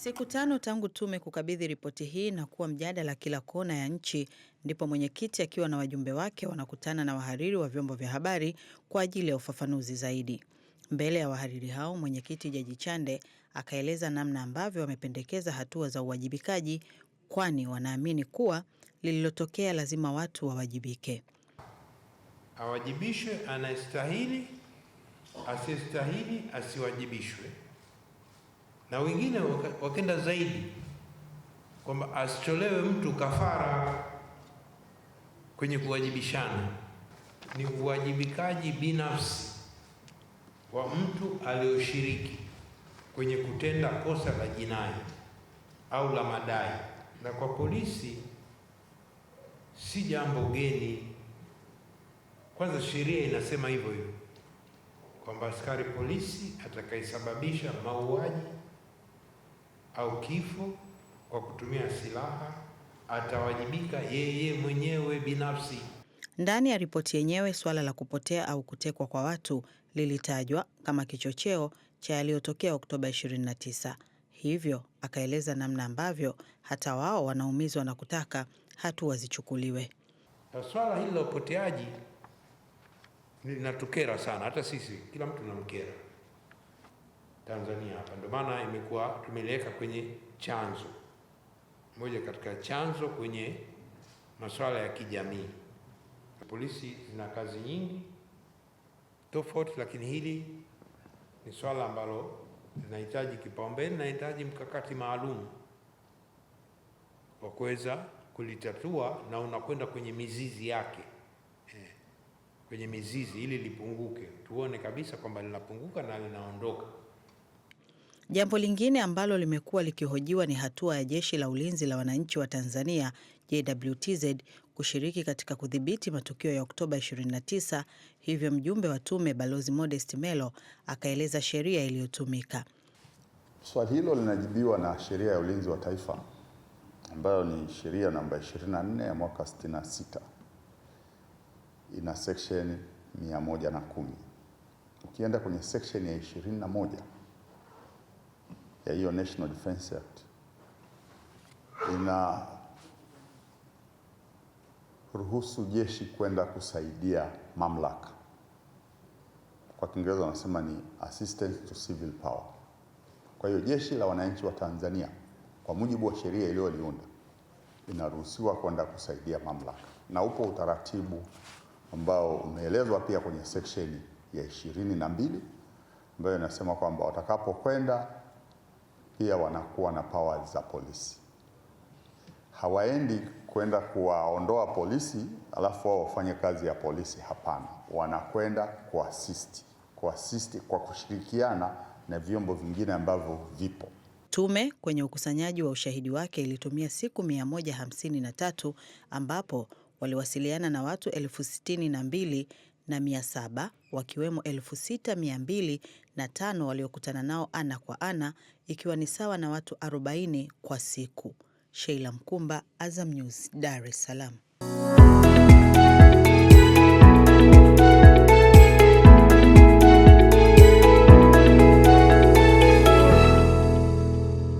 Siku 5 tangu tume kukabidhi ripoti hii na kuwa mjadala kila kona ya nchi, ndipo mwenyekiti akiwa na wajumbe wake wanakutana na wahariri wa vyombo vya habari kwa ajili ya ufafanuzi zaidi. Mbele ya wahariri hao, mwenyekiti Jaji Chande akaeleza namna ambavyo wamependekeza hatua za uwajibikaji, kwani wanaamini kuwa lililotokea lazima watu wawajibike. Awajibishwe anayestahili, asiyestahili asiwajibishwe. Na wengine wakenda zaidi kwamba asitolewe mtu kafara kwenye kuwajibishana. Ni uwajibikaji binafsi wa mtu aliyoshiriki kwenye kutenda kosa la jinai au la madai. Na kwa polisi si jambo geni. Kwanza sheria inasema hivyo kwamba askari polisi atakayesababisha mauaji au kifo kwa kutumia silaha atawajibika yeye mwenyewe binafsi. Ndani ya ripoti yenyewe, swala la kupotea au kutekwa kwa watu lilitajwa kama kichocheo cha yaliyotokea Oktoba 29. Hivyo akaeleza namna ambavyo hata wao wanaumizwa na kutaka hatua zichukuliwe. Swala hili la upoteaji linatukera sana, hata sisi, kila mtu anamkera Tanzania hapa. Ndio maana imekuwa tumeleka kwenye chanzo moja, katika chanzo kwenye masuala ya kijamii. Polisi zina kazi nyingi tofauti, lakini hili ni swala ambalo linahitaji kipaumbele, linahitaji mkakati maalum wa kuweza kulitatua, na unakwenda kwenye mizizi yake, kwenye mizizi ili lipunguke, tuone kabisa kwamba linapunguka na linaondoka. Jambo lingine ambalo limekuwa likihojiwa ni hatua ya Jeshi la Ulinzi la Wananchi wa Tanzania JWTZ kushiriki katika kudhibiti matukio ya Oktoba 29. Hivyo mjumbe wa tume Balozi Modest Melo akaeleza sheria iliyotumika. Swali hilo linajibiwa na Sheria ya Ulinzi wa Taifa ambayo ni sheria namba 24 ya mwaka 66. Ina section 110. Ukienda kwenye section ya 21 ya hiyo National Defense Act, ina ruhusu jeshi kwenda kusaidia mamlaka. Kwa Kiingereza wanasema ni assistance to civil power. Kwa hiyo Jeshi la Wananchi wa Tanzania kwa mujibu wa sheria iliyoliunda inaruhusiwa kwenda kusaidia mamlaka, na upo utaratibu ambao umeelezwa pia kwenye section ya 22 ambayo inasema kwamba watakapokwenda pia wanakuwa na powers za polisi. Hawaendi kwenda kuwaondoa polisi alafu wao wafanye kazi ya polisi, hapana. Wanakwenda kuassist kwa kushirikiana na vyombo vingine ambavyo vipo. Tume kwenye ukusanyaji wa ushahidi wake ilitumia siku 153 ambapo waliwasiliana na watu 62,700 wakiwemo 6,205 waliokutana nao ana kwa ana, ikiwa ni sawa na watu 40 kwa siku. Sheila Mkumba, Azam News, Dar es Salaam.